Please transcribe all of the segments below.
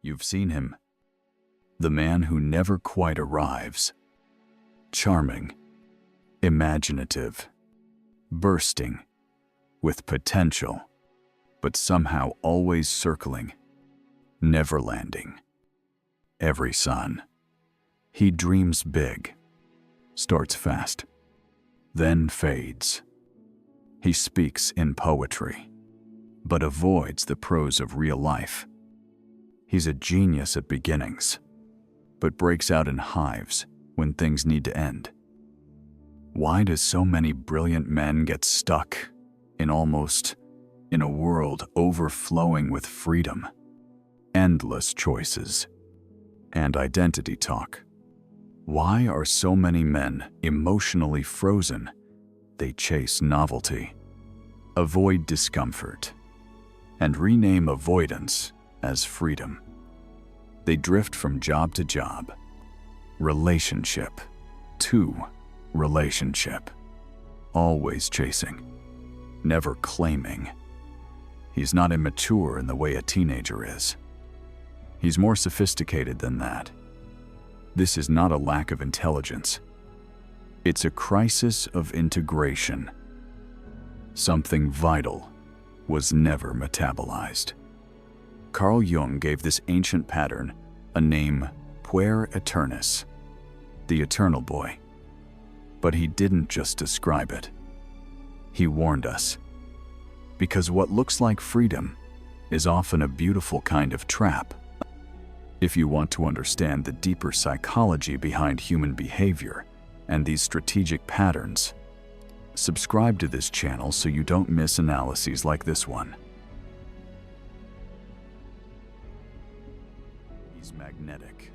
You've seen him. The man who never quite arrives. Charming, imaginative, bursting with potential, but somehow always circling, never landing. Every son. He dreams big, starts fast, then fades. He speaks in poetry, but avoids the prose of real life. He's a genius at beginnings, but breaks out in hives when things need to end. Why do so many brilliant men get stuck in a world overflowing with freedom, endless choices, and identity talk? Why are so many men emotionally frozen? They chase novelty, avoid discomfort, and rename avoidance as freedom. They drift from job to job, relationship to relationship, always chasing, never claiming. He's not immature in the way a teenager is. He's more sophisticated than that. This is not a lack of intelligence. It's a crisis of integration. Something vital was never metabolized. Carl Jung gave this ancient pattern a name, Puer Aeternus, the eternal boy. But he didn't just describe it. He warned us. Because what looks like freedom is often a beautiful kind of trap. If you want to understand the deeper psychology behind human behavior and these strategic patterns, subscribe to this channel so you don't miss analyses like this one. He's magnetic,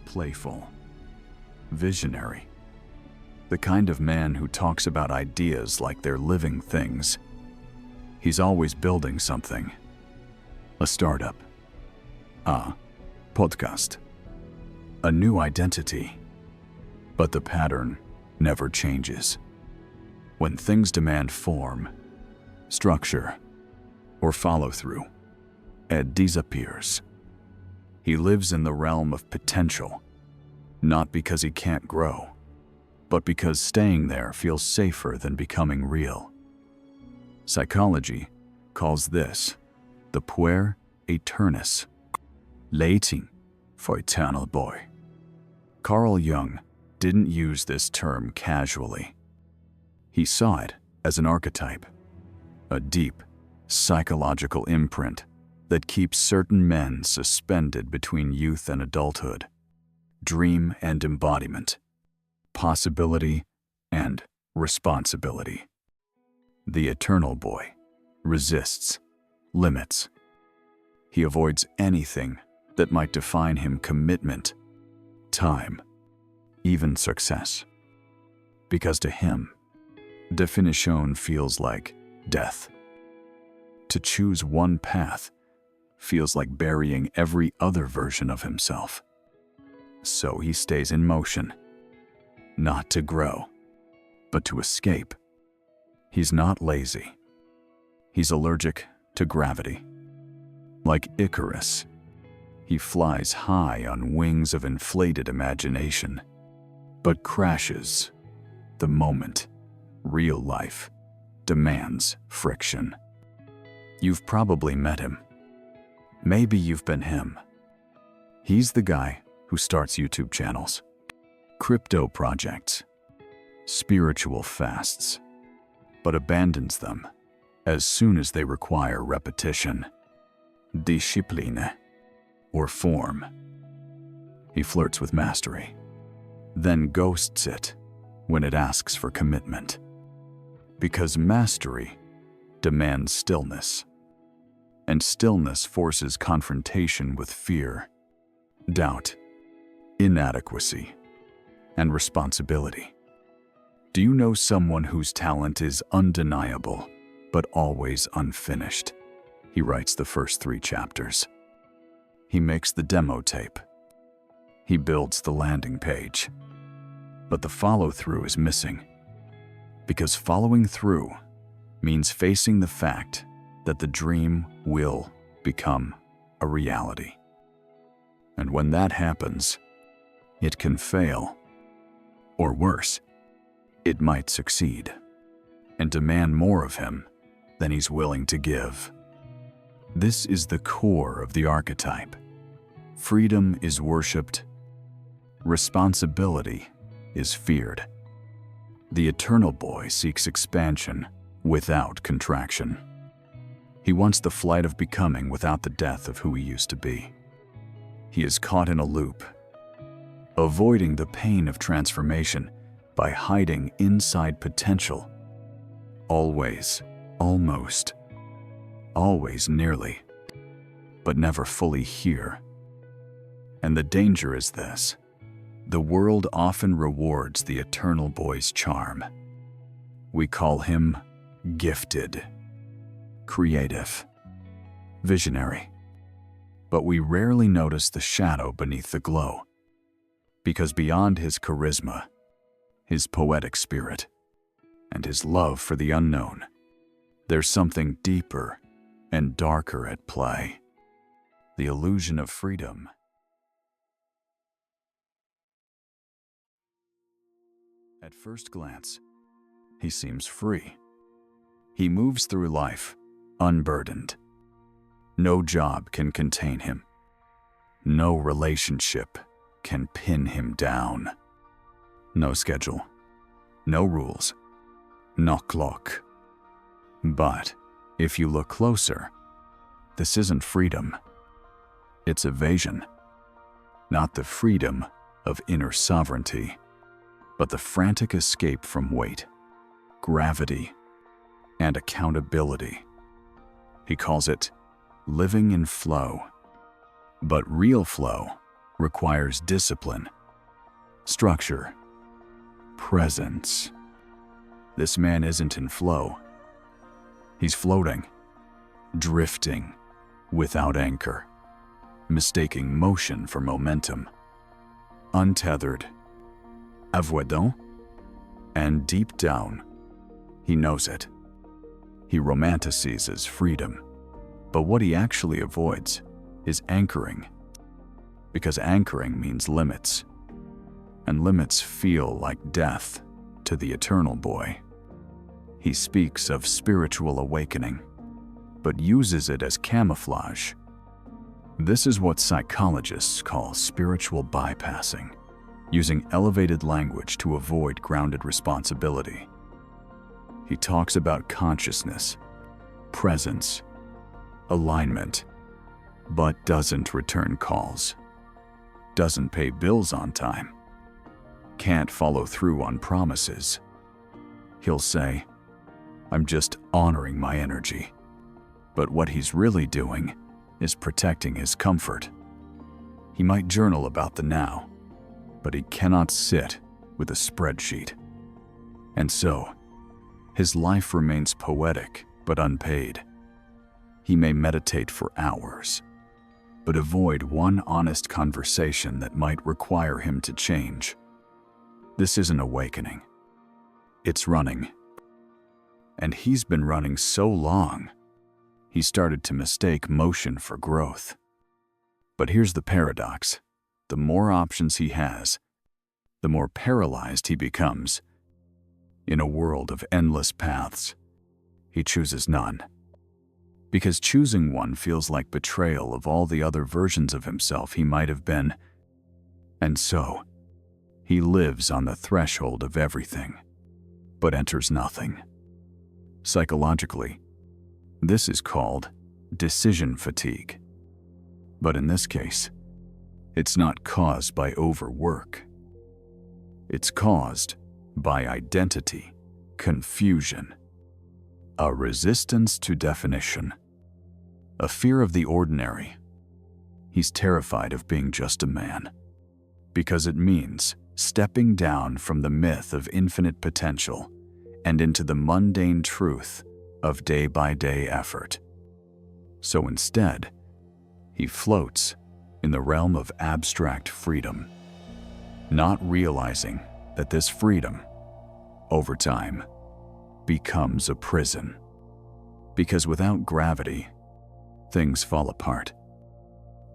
playful, visionary. The kind of man who talks about ideas like they're living things. He's always building something. A startup. A podcast. A new identity. But the pattern never changes. When things demand form, structure, or follow-through, Ed disappears. He lives in the realm of potential, not because he can't grow, but because staying there feels safer than becoming real. Psychology calls this the Puer Aeternus, Latin for eternal boy. Carl Jung didn't use this term casually. He saw it as an archetype, a deep, psychological imprint that keeps certain men suspended between youth and adulthood, dream and embodiment, possibility and responsibility. The eternal boy resists, limits. He avoids anything that might define him: commitment, time, even success. Because to him, definition feels like death. To choose one path feels like burying every other version of himself. So he stays in motion, not to grow, but to escape. He's not lazy. He's allergic to gravity. Like Icarus, he flies high on wings of inflated imagination, but crashes the moment real life demands friction. You've probably met him. Maybe you've been him. He's the guy who starts YouTube channels, crypto projects, spiritual fasts, but abandons them as soon as they require repetition, discipline, or form. He flirts with mastery, then ghosts it when it asks for commitment. Because mastery demands stillness, and stillness forces confrontation with fear, doubt, inadequacy, and responsibility. Do you know someone whose talent is undeniable, but always unfinished? He writes the first 3 chapters. He makes the demo tape. He builds the landing page. But the follow-through is missing. Because following through means facing the fact that the dream will become a reality. And when that happens, it can fail. Or worse, it might succeed and demand more of him than he's willing to give. This is the core of the archetype. Freedom is worshipped. Responsibility is feared. The eternal boy seeks expansion without contraction. He wants the flight of becoming without the death of who he used to be. He is caught in a loop, avoiding the pain of transformation by hiding inside potential. Always, almost, always nearly, but never fully here. And the danger is this: the world often rewards the eternal boy's charm. We call him gifted, creative, visionary. But we rarely notice the shadow beneath the glow, because beyond his charisma, his poetic spirit, and his love for the unknown, there's something deeper and darker at play: the illusion of freedom. At first glance, he seems free. He moves through life unburdened. No job can contain him. No relationship can pin him down. No schedule, no rules, no clock. But if you look closer, this isn't freedom. It's evasion. Not the freedom of inner sovereignty, but the frantic escape from weight, gravity, and accountability. He calls it living in flow. But real flow requires discipline, structure, presence. This man isn't in flow. He's floating, drifting, without anchor, mistaking motion for momentum, untethered, avoidant, and deep down, he knows it. He romanticizes freedom, but what he actually avoids is anchoring, because anchoring means limits, and limits feel like death to the eternal boy. He speaks of spiritual awakening, but uses it as camouflage. This is what psychologists call spiritual bypassing, using elevated language to avoid grounded responsibility. He talks about consciousness, presence, alignment, but doesn't return calls, doesn't pay bills on time, can't follow through on promises. He'll say, "I'm just honoring my energy," but what he's really doing is protecting his comfort. He might journal about the now, but he cannot sit with a spreadsheet. And so, his life remains poetic but unpaid. He may meditate for hours, but avoid one honest conversation that might require him to change. This isn't awakening. It's running. And he's been running so long, he started to mistake motion for growth. But here's the paradox. The more options he has, the more paralyzed he becomes. In a world of endless paths, he chooses none. Because choosing one feels like betrayal of all the other versions of himself he might have been. And so, he lives on the threshold of everything, but enters nothing. Psychologically, this is called decision fatigue. But in this case, it's not caused by overwork. It's caused by identity, confusion, a resistance to definition, a fear of the ordinary. He's terrified of being just a man, because it means stepping down from the myth of infinite potential and into the mundane truth of day-by-day effort. So instead, he floats in the realm of abstract freedom, not realizing that this freedom, over time, becomes a prison. Because without gravity, things fall apart.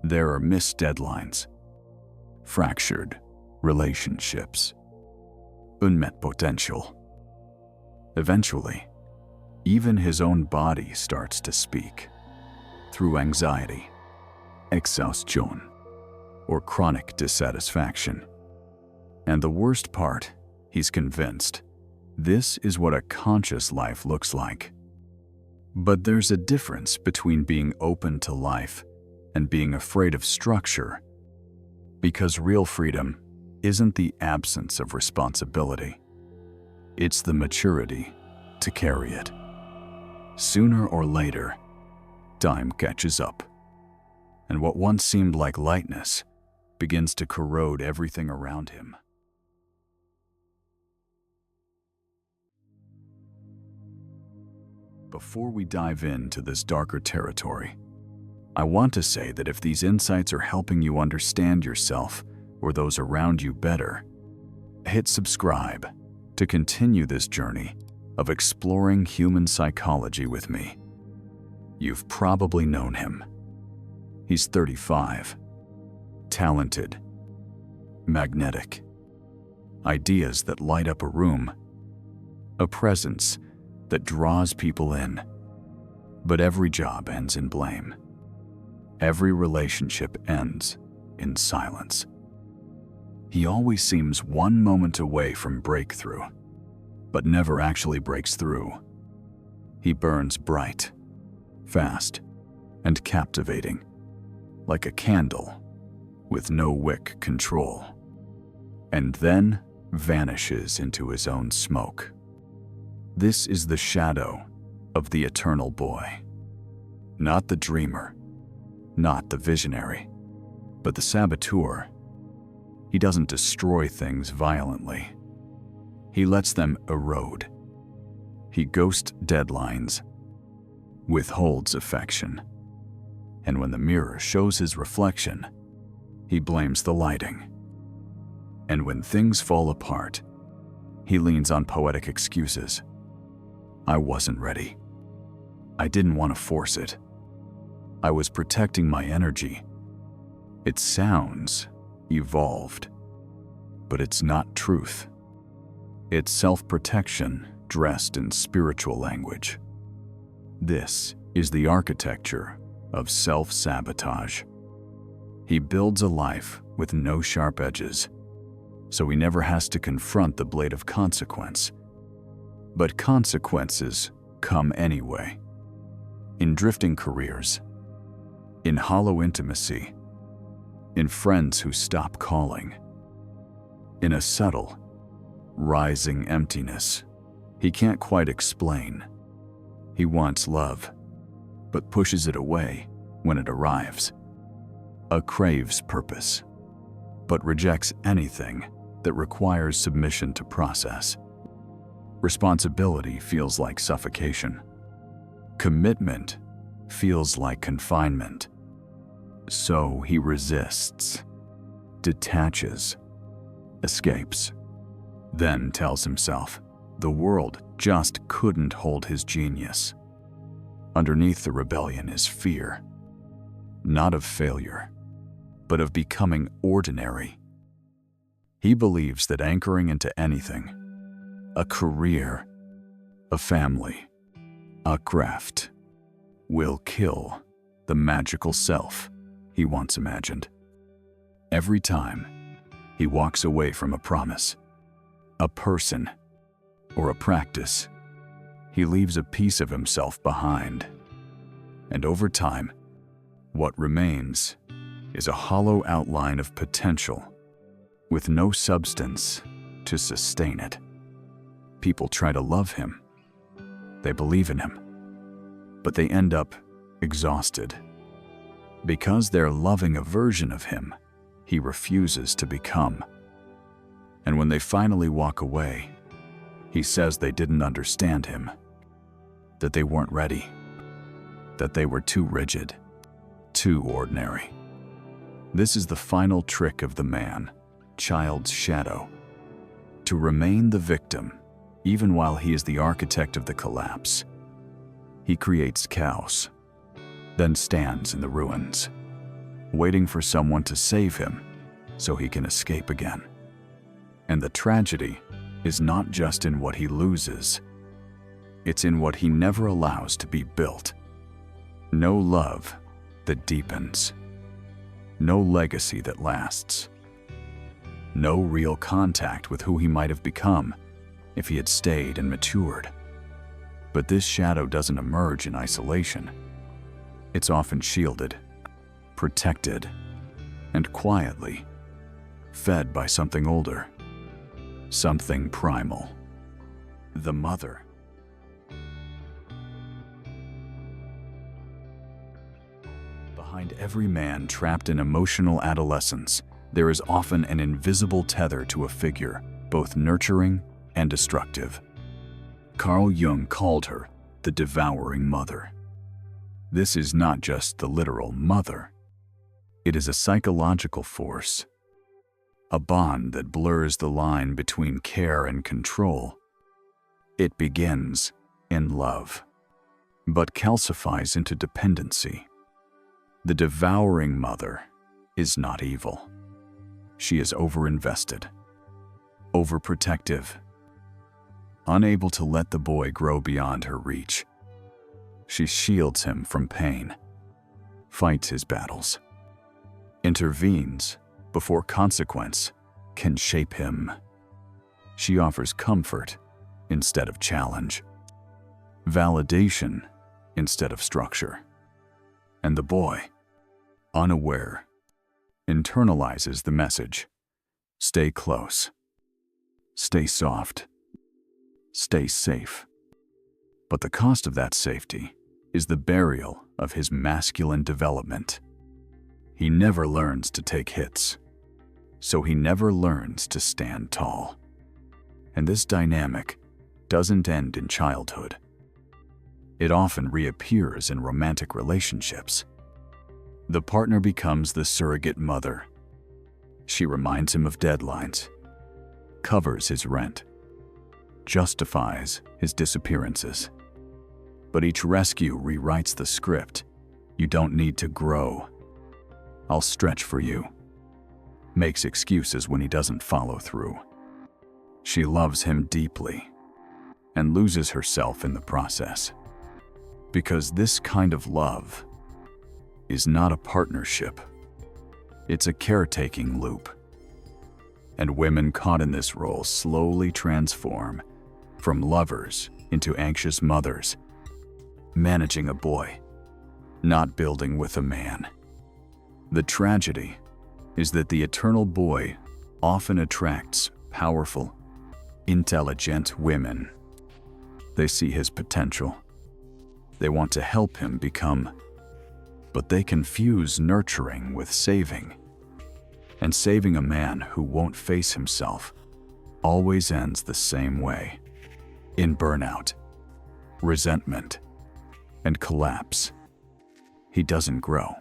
There are missed deadlines, fractured relationships, unmet potential. Eventually, even his own body starts to speak through anxiety, exhaustion, or chronic dissatisfaction. And the worst part, he's convinced this is what a conscious life looks like. But there's a difference between being open to life and being afraid of structure, because real freedom isn't the absence of responsibility. It's the maturity to carry it. Sooner or later, time catches up, and what once seemed like lightness begins to corrode everything around him. Before we dive into this darker territory, I want to say that if these insights are helping you understand yourself or those around you better, hit subscribe to continue this journey of exploring human psychology with me. You've probably known him. He's 35, talented, magnetic, ideas that light up a room, a presence that draws people in. But every job ends in blame. Every relationship ends in silence. He always seems one moment away from breakthrough, but never actually breaks through. He burns bright, fast, and captivating, like a candle with no wick control, and then vanishes into his own smoke. This is the shadow of the eternal boy. Not the dreamer, not the visionary, but the saboteur. He doesn't destroy things violently. He lets them erode. He ghosts deadlines, withholds affection, and when the mirror shows his reflection, he blames the lighting. And when things fall apart, he leans on poetic excuses. I wasn't ready. I didn't want to force it. I was protecting my energy. It sounds evolved, but it's not truth. It's self-protection dressed in spiritual language. This is the architecture of self-sabotage. He builds a life with no sharp edges, so he never has to confront the blade of consequence. But consequences come anyway. In drifting careers, in hollow intimacy, in friends who stop calling, in a subtle, rising emptiness he can't quite explain. He wants love, but pushes it away when it arrives. Craves purpose, but rejects anything that requires submission to process. Responsibility feels like suffocation. Commitment feels like confinement. So he resists, detaches, escapes, then tells himself the world just couldn't hold his genius. Underneath the rebellion is fear, not of failure, but of becoming ordinary. He believes that anchoring into anything, a career, a family, a craft, will kill the magical self he once imagined. Every time he walks away from a promise, a person, or a practice, he leaves a piece of himself behind. And over time, what remains is a hollow outline of potential with no substance to sustain it. People try to love him. They believe in him, but they end up exhausted because they're loving a version of him he refuses to become. And when they finally walk away, he says they didn't understand him, that they weren't ready, that they were too rigid, too ordinary. This is the final trick of the man, child's shadow, to remain the victim even while he is the architect of the collapse. He creates chaos, then stands in the ruins, waiting for someone to save him so he can escape again. And the tragedy is not just in what he loses, it's in what he never allows to be built. No love that deepens, no legacy that lasts, no real contact with who he might have become if he had stayed and matured. But this shadow doesn't emerge in isolation. It's often shielded, protected, and quietly fed by something older, something primal, the mother. Behind every man trapped in emotional adolescence, there is often an invisible tether to a figure, both nurturing and destructive. Carl Jung called her the devouring mother. This is not just the literal mother. It is a psychological force, a bond that blurs the line between care and control. It begins in love, but calcifies into dependency. The devouring mother is not evil. She is overinvested, overprotective, unable to let the boy grow beyond her reach. She shields him from pain, fights his battles, intervenes before consequence can shape him. She offers comfort instead of challenge, validation instead of structure. And the boy, unaware, internalizes the message: stay close, stay soft, stay safe. But the cost of that safety is the burial of his masculine development. He never learns to take hits, so he never learns to stand tall. And this dynamic doesn't end in childhood. It often reappears in romantic relationships. The partner becomes the surrogate mother. She reminds him of deadlines, covers his rent, justifies his disappearances. But each rescue rewrites the script. You don't need to grow. I'll stretch for you. Makes excuses when he doesn't follow through. She loves him deeply and loses herself in the process. Because this kind of love is not a partnership. It's a caretaking loop. And women caught in this role slowly transform from lovers into anxious mothers, managing a boy, not building with a man. The tragedy is that the eternal boy often attracts powerful, intelligent women. They see his potential. They want to help him become, but they confuse nurturing with saving. And saving a man who won't face himself always ends the same way: in burnout, resentment, and collapse. He doesn't grow.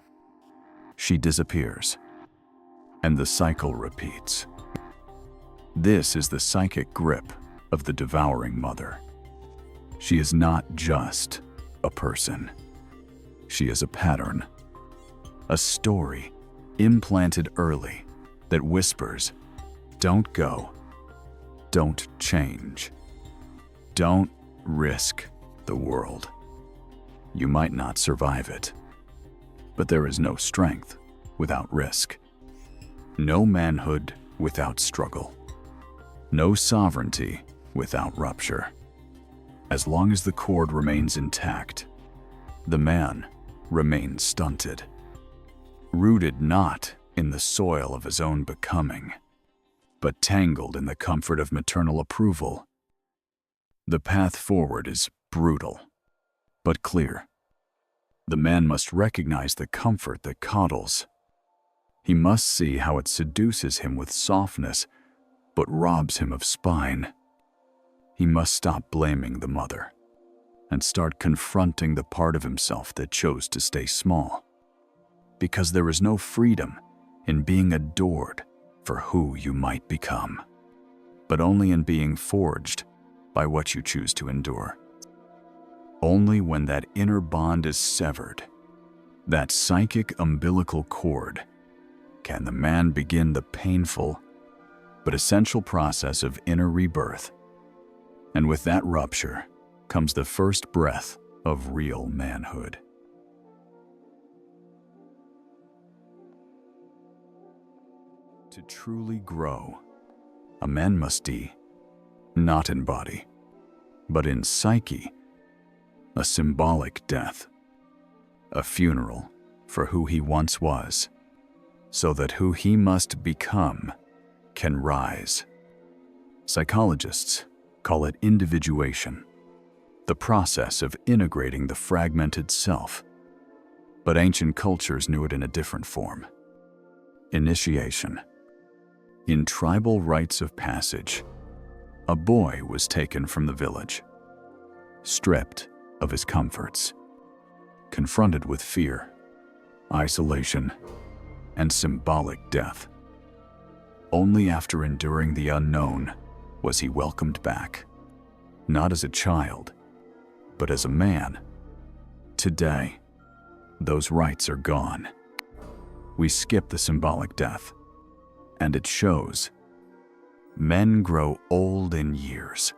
She disappears. And the cycle repeats. This is the psychic grip of the devouring mother. She is not just a person. She is a pattern, a story implanted early that whispers, don't go, don't change, don't risk the world. You might not survive it, but there is no strength without risk, no manhood without struggle, no sovereignty without rupture. As long as the cord remains intact, the man remains stunted, rooted not in the soil of his own becoming, but tangled in the comfort of maternal approval. The path forward is brutal, but clear. The man must recognize the comfort that coddles. He must see how it seduces him with softness, but robs him of spine. He must stop blaming the mother and start confronting the part of himself that chose to stay small. Because there is no freedom in being adored for who you might become, but only in being forged by what you choose to endure. Only when that inner bond is severed that psychic umbilical cord, can the man begin the painful but essential process of inner rebirth. And with that rupture comes the first breath of real manhood. To truly grow, a man must be, not in body, but in psyche, a symbolic death, a funeral for who he once was, so that who he must become can rise. Psychologists call it individuation, the process of integrating the fragmented self. But ancient cultures knew it in a different form: initiation. In tribal rites of passage, a boy was taken from the village, stripped of his comforts, confronted with fear, isolation, and symbolic death. Only after enduring the unknown was he welcomed back, not as a child, but as a man. Today, those rites are gone. We skip the symbolic death, and it shows. Men grow old in years,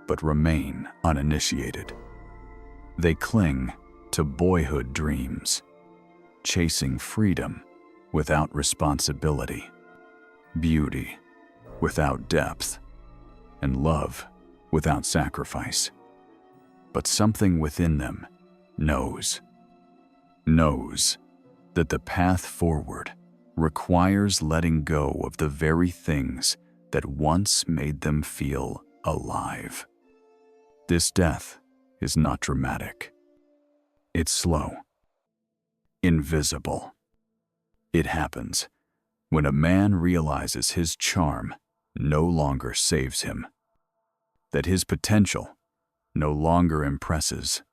but remain uninitiated. They cling to boyhood dreams, chasing freedom without responsibility, beauty without depth, and love without sacrifice. But something within them knows that the path forward requires letting go of the very things that once made them feel alive. This death is not dramatic. It's slow, invisible. It happens when a man realizes his charm no longer saves him, that his potential no longer impresses,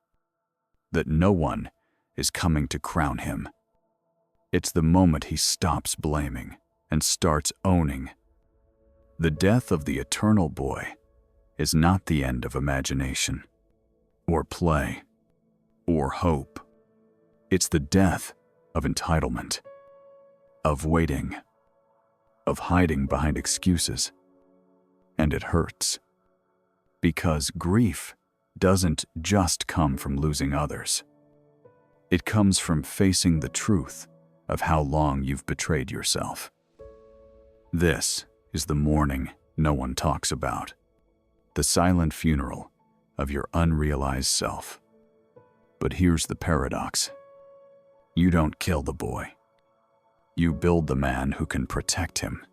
that no one is coming to crown him. It's the moment he stops blaming and starts owning. The death of the eternal boy is not the end of imagination, or play, or hope. It's the death of entitlement, of waiting, of hiding behind excuses. And it hurts, because grief doesn't just come from losing others. It comes from facing the truth of how long you've betrayed yourself. This is the mourning no one talks about, the silent funeral of your unrealized self. But here's the paradox. You don't kill the boy. You build the man who can protect him,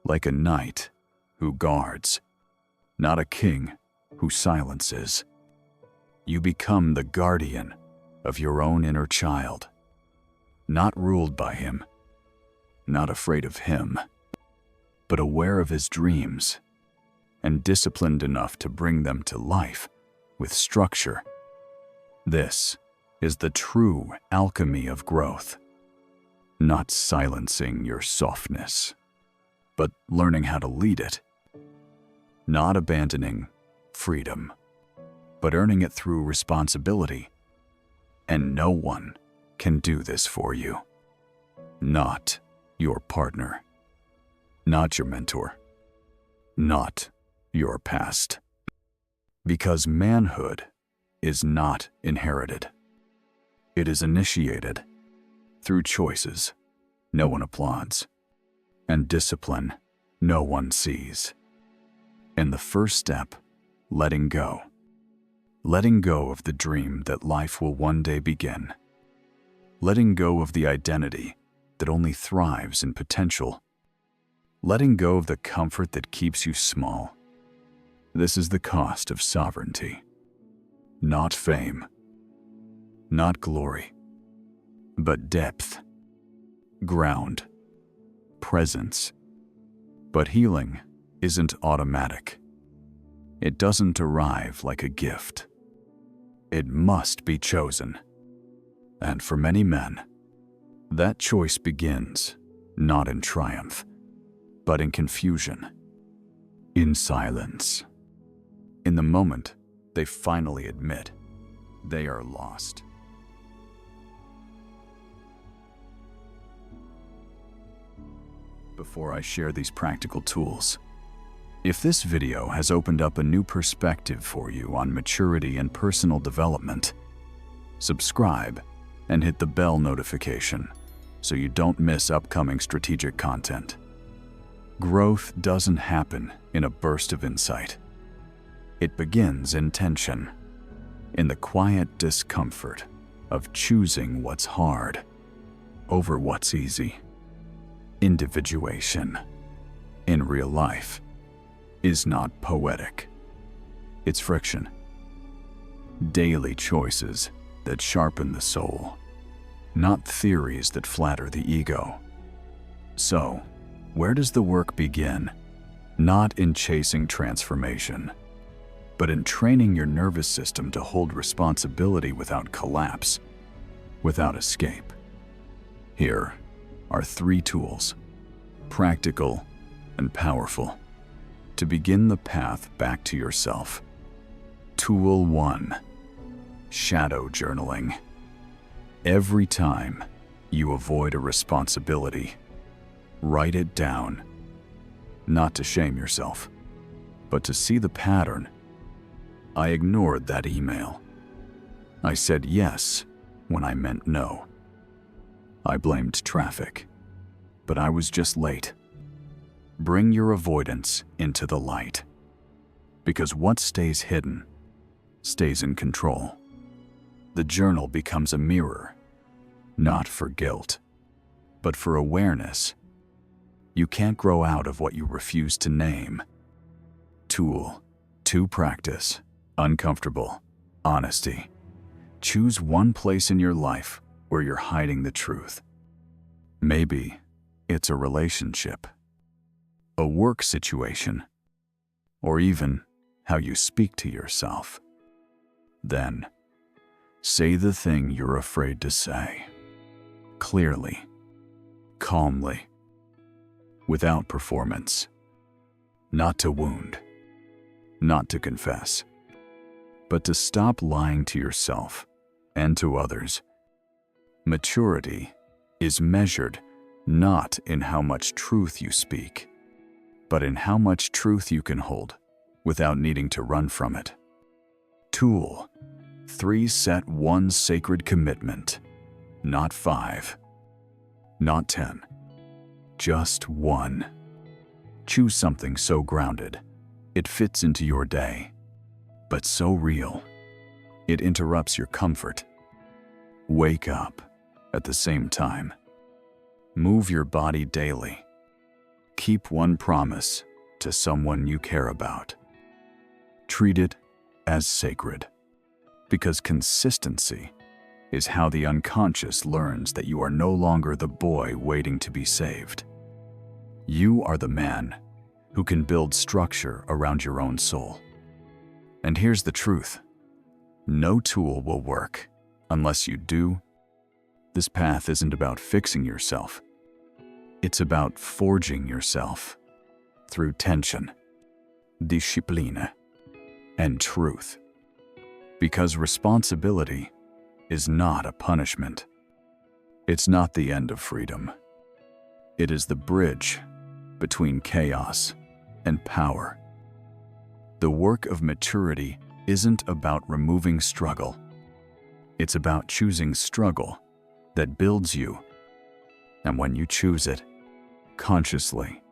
like a knight who guards, not a king who silences. You become the guardian of your own inner child, not ruled by him, not afraid of him, but aware of his dreams and disciplined enough to bring them to life with structure. This is the true alchemy of growth. Not silencing your softness, but learning how to lead it. Not abandoning freedom, but earning it through responsibility. And no one can do this for you. Not your partner. Not your mentor. Not your past. Because manhood is not inherited. It is initiated through choices no one applauds, and discipline no one sees. And the first step, letting go. Letting go of the dream that life will one day begin. Letting go of the identity that only thrives in potential. Letting go of the comfort that keeps you small. This is the cost of sovereignty. Not fame, not glory, but depth, ground, presence. But healing isn't automatic. It doesn't arrive like a gift. It must be chosen. And for many men, that choice begins not in triumph, but in confusion, in silence. In the moment they finally admit they are lost. before I share these practical tools. If this video has opened up a new perspective for you on maturity and personal development, subscribe and hit the bell notification so you don't miss upcoming strategic content. Growth doesn't happen in a burst of insight. It begins in tension, in the quiet discomfort of choosing what's hard over what's easy. Individuation, in real life, is not poetic. It's friction. Daily choices that sharpen the soul, not theories that flatter the ego. So, where does the work begin? Not in chasing transformation, but in training your nervous system to hold responsibility without collapse, without escape. Here are 3 tools, practical and powerful, to begin the path back to yourself. Tool 1, shadow journaling. Every time you avoid a responsibility, write it down, not to shame yourself, but to see the pattern. I ignored that email. I said yes when I meant no. I blamed traffic, but I was just late. Bring your avoidance into the light, because what stays hidden stays in control. The journal becomes a mirror, not for guilt, but for awareness. You can't grow out of what you refuse to name. Tool 2, practice uncomfortable honesty. Choose one place in your life where you're hiding the truth. Maybe it's a relationship, a work situation, or even how you speak to yourself. Then, say the thing you're afraid to say, clearly, calmly, without performance. Not to wound, not to confess, but to stop lying to yourself and to others. Maturity is measured not in how much truth you speak, but in how much truth you can hold without needing to run from it. Tool 3, set one sacred commitment, not 5, not 10, just one. Choose something so grounded it fits into your day, but so real it interrupts your comfort. Wake up at the same time. Move your body daily. Keep one promise to someone you care about. Treat it as sacred, because consistency is how the unconscious learns that you are no longer the boy waiting to be saved. You are the man who can build structure around your own soul. And here's the truth: no tool will work unless you do. This path isn't about fixing yourself. It's about forging yourself through tension, disciplina, and truth. Because responsibility is not a punishment. It's not the end of freedom. It is the bridge between chaos and power. The work of maturity isn't about removing struggle. It's about choosing struggle that builds you. And when you choose it, consciously,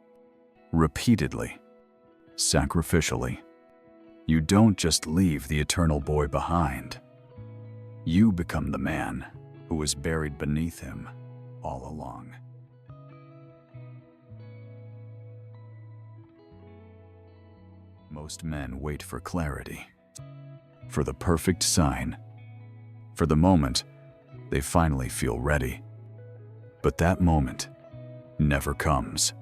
repeatedly, sacrificially, you don't just leave the eternal boy behind. You become the man who was buried beneath him all along. Most men wait for clarity, for the perfect sign, for the moment they finally feel ready. But that moment never comes,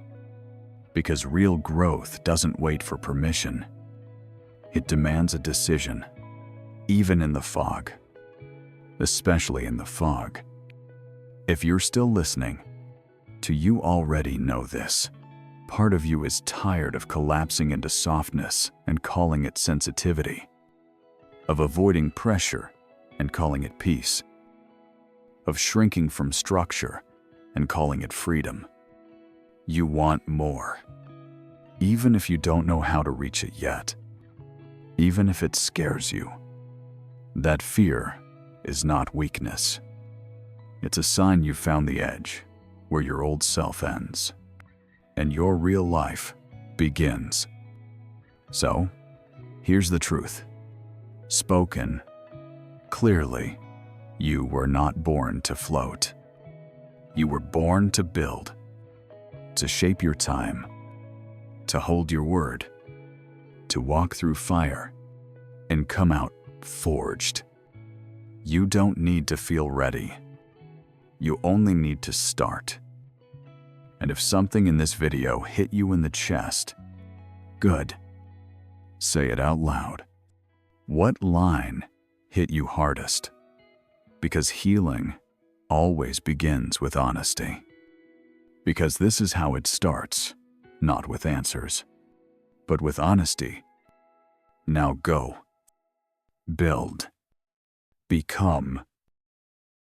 because real growth doesn't wait for permission. It demands a decision, even in the fog, especially in the fog. If you're still listening, you already know this. Part of you is tired of collapsing into softness and calling it sensitivity, of avoiding pressure and calling it peace, of shrinking from structure and calling it freedom. You want more. Even if you don't know how to reach it yet. Even if it scares you. That fear is not weakness. It's a sign you've found the edge where your old self ends and your real life begins. So, here's the truth. Spoken clearly, you were not born to float. You were born to build, to shape your time, to hold your word, to walk through fire and come out forged. You don't need to feel ready. You only need to start. And if something in this video hit you in the chest, good. Say it out loud. What line hit you hardest? Because healing always begins with honesty. Because this is how it starts, not with answers, but with honesty. Now go. Build. Become